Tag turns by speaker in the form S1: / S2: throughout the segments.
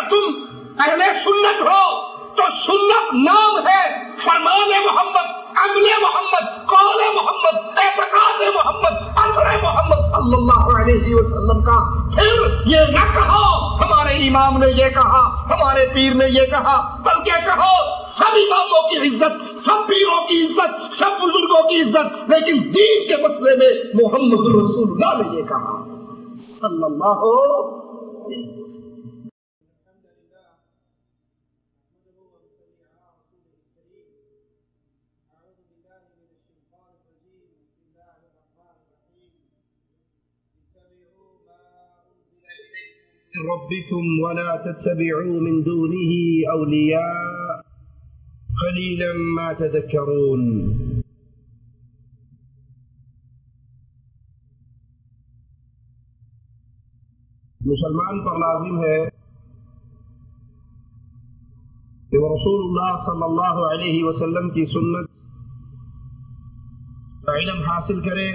S1: تم اہل سنت ہو تو سنت نام ہے فرمان محمد، عمل محمد، قول محمد، اعتقاد محمد، اثر محمد صلی اللہ علیہ وسلم کا۔ پھر یہ نہ کہو ہمارے امام نے یہ کہا، ہمارے پیر نے یہ کہا، بلکہ کہو سب اماموں کی عزت، سب پیروں کی عزت، سب بزرگوں کی عزت، لیکن دین کے مسئلے میں محمد رسول اللہ نے یہ کہا صلی اللہ علیہ وسلم۔ ربكم ولا تتبعوا من دونه أولياء قليلا ما تذكرون۔ مسلمان پر لازم ہے کہ وہ رسول اللہ صلی اللہ علیہ وسلم کی سنت کا علم حاصل کرے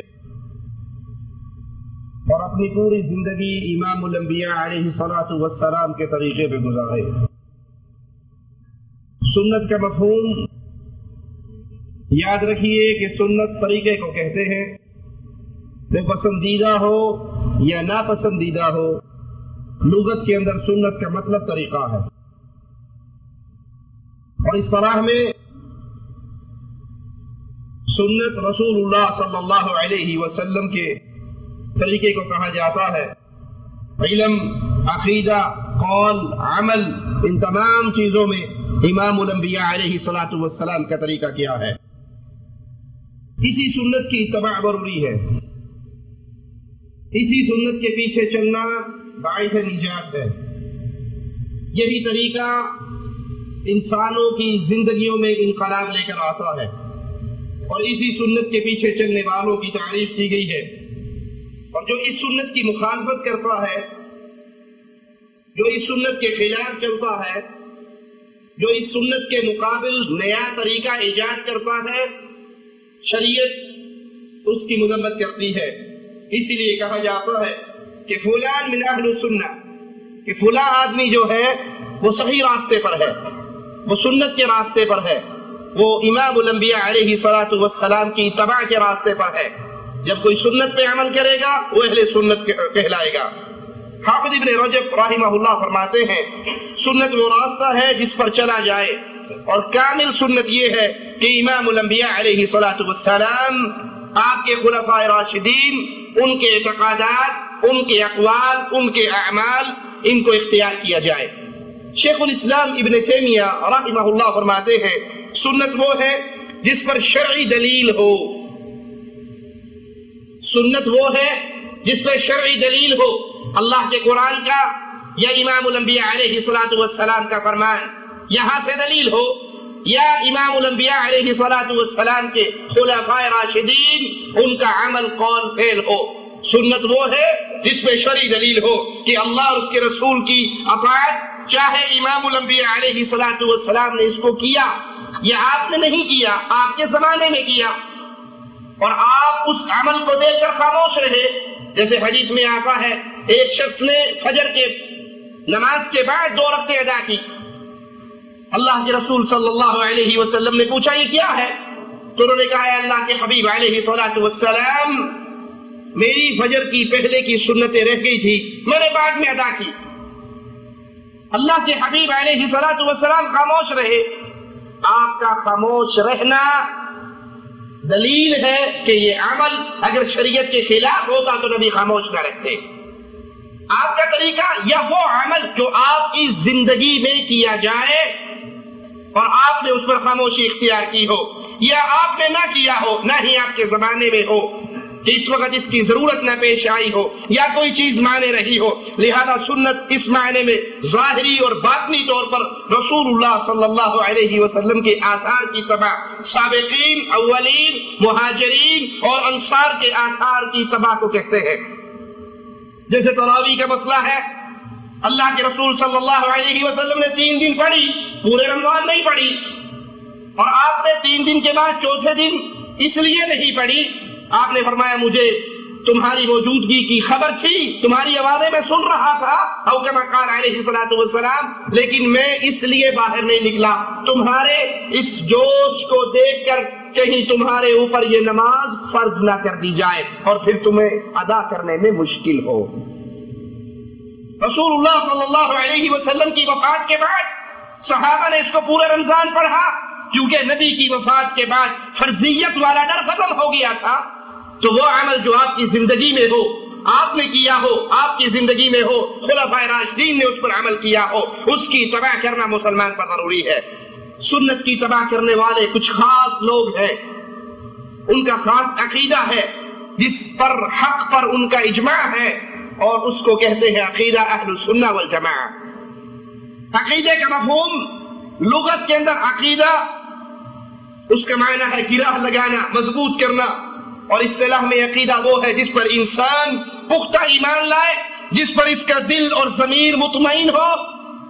S1: اور اپنی پوری زندگی امام الانبیاء علیہ الصلوۃ والسلام کے طریقے پہ گزارے۔ سنت کا مفہوم یاد رکھیے کہ سنت طریقے کو کہتے ہیں، وہ پسندیدہ ہو یا ناپسندیدہ ہو، لغت کے اندر سنت کا مطلب طریقہ ہے، اور اصطلاح میں سنت رسول اللہ صلی اللہ علیہ وسلم کے طریقے کو کہا جاتا ہے۔ علم، عقیدہ، قول، عمل، ان تمام چیزوں میں امام الانبیاء علیہ الصلوۃ والسلام کا طریقہ کیا ہے، اسی سنت کی اتباع ضروری ہے، اسی سنت کے پیچھے چلنا باعث نجات ہے۔ یہی طریقہ انسانوں کی زندگیوں میں انقلاب لے کر آتا ہے، اور اسی سنت کے پیچھے چلنے والوں کی تعریف کی گئی ہے۔ اور جو اس سنت کی مخالفت کرتا ہے، جو اس سنت کے خلاف چلتا ہے، جو اس سنت کے مقابل نیا طریقہ ایجاد کرتا ہے، شریعت اس کی مذمت کرتی ہے۔ اسی لیے کہا جاتا ہے کہ فلان من اہل السنہ، کہ فلاں آدمی جو ہے وہ صحیح راستے پر ہے، وہ سنت کے راستے پر ہے، وہ امام الانبیاء علیہ الصلوۃ والسلام کی اتباع کے راستے پر ہے۔ جب کوئی سنت پہ عمل کرے گا وہ اہل سنت کہلائے گا۔ حافظ ابن رجب رحمہ اللہ فرماتے ہیں سنت وہ راستہ ہے جس پر چلا جائے، اور کامل سنت یہ ہے کہ امام الانبیاء علیہ الصلوۃ والسلام، آپ کے خلفاء راشدین، ان کے اعتقادات، ان کے اقوال، ان کے اعمال، ان کو اختیار کیا جائے۔ شیخ الاسلام ابن تیمیہ رحمہ اللہ فرماتے ہیں سنت وہ ہے جس پر شرعی دلیل ہو، سنت وہ ہے جس پر شرعی دلیل ہو، اللہ کے قرآن کا یا امام الانبیاء علیہ الصلوۃ والسلام کا فرمان یہاں سے دلیل ہو، یا امام الانبیاء علیہ الصلوۃ والسلام کے خلفاء راشدین ان کا عمل، قول، فعل ہو۔ سنت وہ ہے جس پہ شرعی دلیل ہو کہ اللہ اور اس کے رسول کی اطاعت، چاہے امام الانبیاء علیہ الصلوۃ والسلام نے اس کو کیا یا آپ نے نہیں کیا، آپ کے زمانے میں کیا، اور آپ اس عمل کو دیکھ کر خاموش رہے۔ جیسے حدیث میں آتا ہے ایک شخص نے فجر کے نماز کے بعد 2 رکعتیں ادا کی، اللہ کے رسول صلی اللہ علیہ وسلم نے پوچھا یہ کیا ہے؟ تو انہوں نے کہا اے اللہ کے حبیب علیہ الصلوۃ والسلام، میری فجر کی پہلے کی سنتیں رہ گئی تھی، میں نے بعد میں ادا کی۔ اللہ کے حبیب علیہ الصلوۃ والسلام خاموش رہے۔ آپ کا خاموش رہنا دلیل ہے کہ یہ عمل اگر شریعت کے خلاف ہوتا تو نبی خاموش نہ رہتے۔ آپ کا طریقہ یا وہ عمل جو آپ کی زندگی میں کیا جائے اور آپ نے اس پر خاموشی اختیار کی ہو، یا آپ نے نہ کیا ہو، نہ ہی آپ کے زمانے میں ہو کہ اس وقت اس کی ضرورت نہ پیش آئی ہو، یا کوئی چیز مانے رہی ہو، لہذا سنت اس معنی میں ظاہری اور باطنی طور پر رسول اللہ صلی اللہ علیہ وسلم کے آثار کی تبع، سابقین، اولین، مہاجرین اور انصار کے آثار کی تبع کو کہتے ہیں۔ جیسے تراویح کا مسئلہ ہے، اللہ کے رسول صلی اللہ علیہ وسلم نے 3 دن پڑھی، پورے رمضان نہیں پڑھی، اور آپ نے 3 دن کے بعد چوتھے دن اس لیے نہیں پڑھی، آپ نے فرمایا مجھے تمہاری موجودگی کی خبر تھی، تمہاری آوازیں میں سن رہا تھا، او کما قال علیہ الصلوۃ والسلام، لیکن میں اس لیے باہر نہیں نکلا تمہارے اس جوش کو دیکھ کر کہیں تمہارے اوپر یہ نماز فرض نہ کر دی جائے اور پھر تمہیں ادا کرنے میں مشکل ہو۔ رسول اللہ صلی اللہ علیہ وسلم کی وفات کے بعد صحابہ نے اس کو پورے رمضان پڑھا، کیونکہ نبی کی وفات کے بعد فرضیت والا ڈر ختم ہو گیا تھا۔ تو وہ عمل جو آپ کی زندگی میں ہو، آپ نے کیا ہو، آپ کی زندگی میں ہو، خلفائے راشدین نے اس پر عمل کیا ہو، اس کی اتباع کرنا مسلمان پر ضروری ہے۔ سنت کی اتباع کرنے والے کچھ خاص لوگ ہیں، ان کا خاص عقیدہ ہے جس پر حق پر ان کا اجماع ہے، اور اس کو کہتے ہیں عقیدہ اہل السنہ والجماعہ۔ عقیدے کا مفہوم لغت کے اندر عقیدہ اس کا معنی ہے گرہ لگانا، مضبوط کرنا، اور اصطلاح میں عقیدہ وہ ہے جس پر انسان پختہ ایمان لائے، جس پر اس کا دل اور ضمیر مطمئن ہو،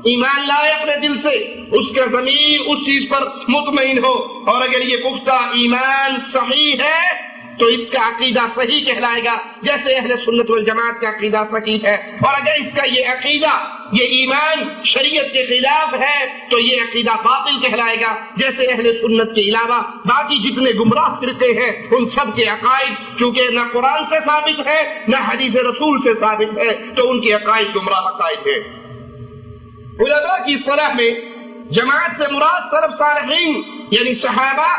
S1: ایمان لائے اپنے دل سے، اس کا ضمیر اس چیز پر مطمئن ہو، اور اگر یہ پختہ ایمان صحیح ہے تو اس کا عقیدہ صحیح کہلائے گا، جیسے اہل سنت والجماعت کا عقیدہ صحیح ہے۔ اور اگر اس کا یہ عقیدہ، یہ ایمان شریعت کے خلاف ہے تو یہ عقیدہ باطل کہلائے گا، جیسے اہل سنت کے علاوہ باقی جتنے گمراہ فرقے ہیں ان سب کے عقائد چونکہ نہ قرآن سے ثابت ہے نہ حدیث رسول سے ثابت ہے، تو ان کے عقائد گمراہ عقائد ہیں۔ علماء کی اصطلاح میں جماعت سے مراد سلف صالحین یعنی صحابہ